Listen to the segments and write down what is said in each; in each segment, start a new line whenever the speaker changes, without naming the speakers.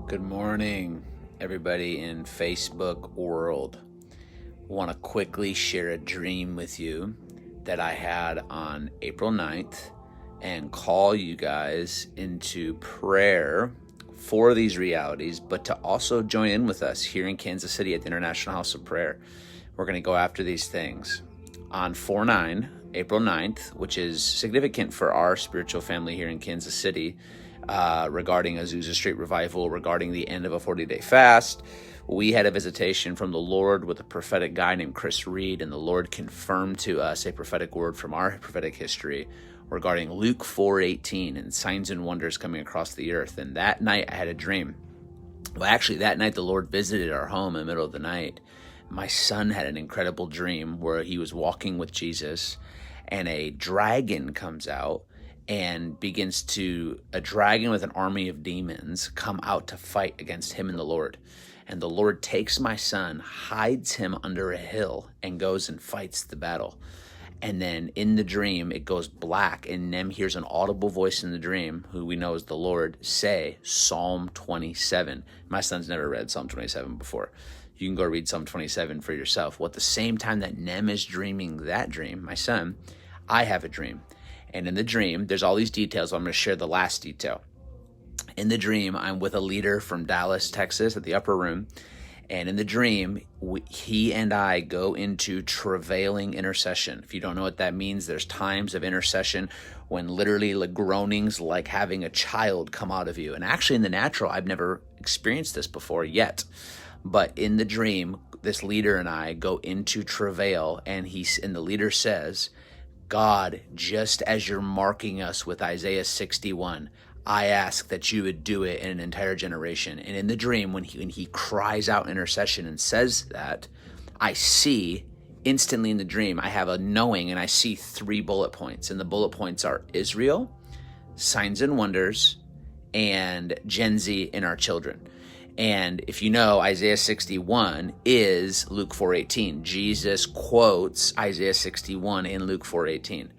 Good morning, everybody in Facebook world. Want to quickly share a dream with you that I had on April 9th and call you guys into prayer for these realities, but to also join in with us here in Kansas City at the International House of Prayer. We're going to go after these things. On 4/9, April 9th, which is significant for our spiritual family here in Kansas City, regarding Azusa Street Revival, regarding the end of a 40-day fast. We had a visitation from the Lord with a prophetic guy named Chris Reed, and the Lord confirmed to us a prophetic word from our prophetic history regarding Luke 4:18 and signs and wonders coming across the earth. And that night I had a dream. Well, actually, that night the Lord visited our home in the middle of the night. My son had an incredible dream where he was walking with Jesus, and a dragon comes out and a dragon with an army of demons come out to fight against him and the Lord. And the Lord takes my son, hides him under a hill, and goes and fights the battle. And then in the dream, it goes black, and Nem hears an audible voice in the dream, who we know is the Lord, say Psalm 27. My son's never read Psalm 27 before. You can go read Psalm 27 for yourself. Well, at the same time that Nem is dreaming that dream, my son, I have a dream. And in the dream, there's all these details. I'm going to share the last detail. In the dream, I'm with a leader from Dallas, Texas at the upper room. And in the dream, he and I go into travailing intercession. If you don't know what that means, there's times of intercession when literally like groanings like having a child come out of you. And actually in the natural, I've never experienced this before yet. But in the dream, this leader and I go into travail, and the leader says, God, just as you're marking us with Isaiah 61, I ask that you would do it in an entire generation. And in the dream, when he cries out intercession and says that, I see instantly in the dream, I have a knowing, and I see 3 bullet points. And the bullet points are Israel, signs and wonders, and Gen Z in our children. And if you know, Isaiah 61 is Luke 4:18. Jesus quotes Isaiah 61 in Luke 4:18.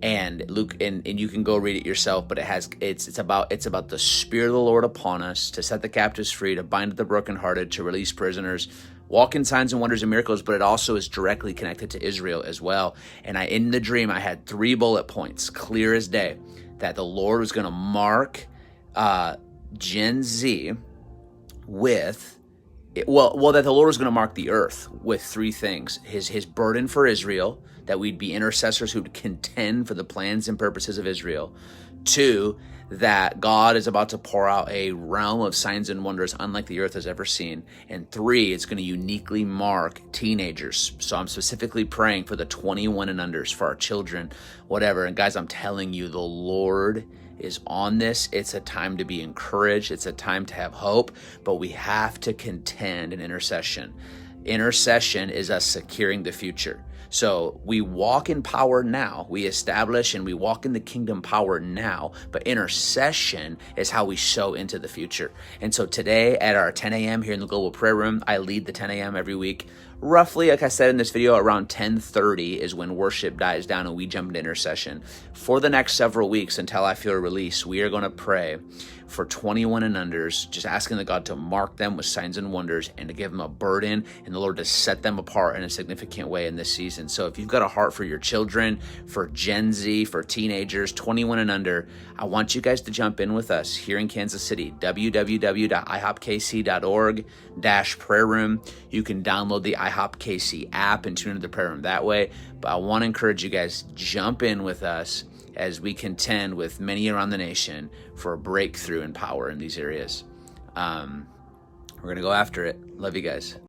And Luke, and you can go read it yourself, but it's about the Spirit of the Lord upon us to set the captives free, to bind up the brokenhearted, to release prisoners, walk in signs and wonders and miracles. But it also is directly connected to Israel as well. And in the dream, I had 3 bullet points, clear as day, that the Lord was going to mark Gen Z that the Lord was going to mark the earth with 3 things: his burden for Israel, that we'd be intercessors who would contend for the plans and purposes of Israel. 2, that God is about to pour out a realm of signs and wonders unlike the earth has ever seen. And 3, it's going to uniquely mark teenagers. So I'm specifically praying for the 21 and unders, for our children, whatever. And guys, I'm telling you, the Lord is on this. It's a time to be encouraged. It's a time to have hope, but we have to contend in intercession. Intercession is us securing the future. So we walk in power now. We establish and we walk in the kingdom power now, but intercession is how we sow into the future. And so today at our 10 a.m. here in the Global Prayer Room, I lead the 10 a.m. every week. Roughly, like I said in this video, around 10:30 is when worship dies down and we jump into intercession. For the next several weeks until I feel a release, we are going to pray for 21 and unders, just asking the God to mark them with signs and wonders and to give them a burden and the Lord to set them apart in a significant way in this season. So if you've got a heart for your children, for Gen Z, for teenagers, 21 and under, I want you guys to jump in with us here in Kansas City, www.ihopkc.org/prayer room. You can download the IHOP-KC app and tune into the prayer room that way. But I want to encourage you guys, jump in with us as we contend with many around the nation for a breakthrough in power in these areas. We're going to go after it. Love you guys.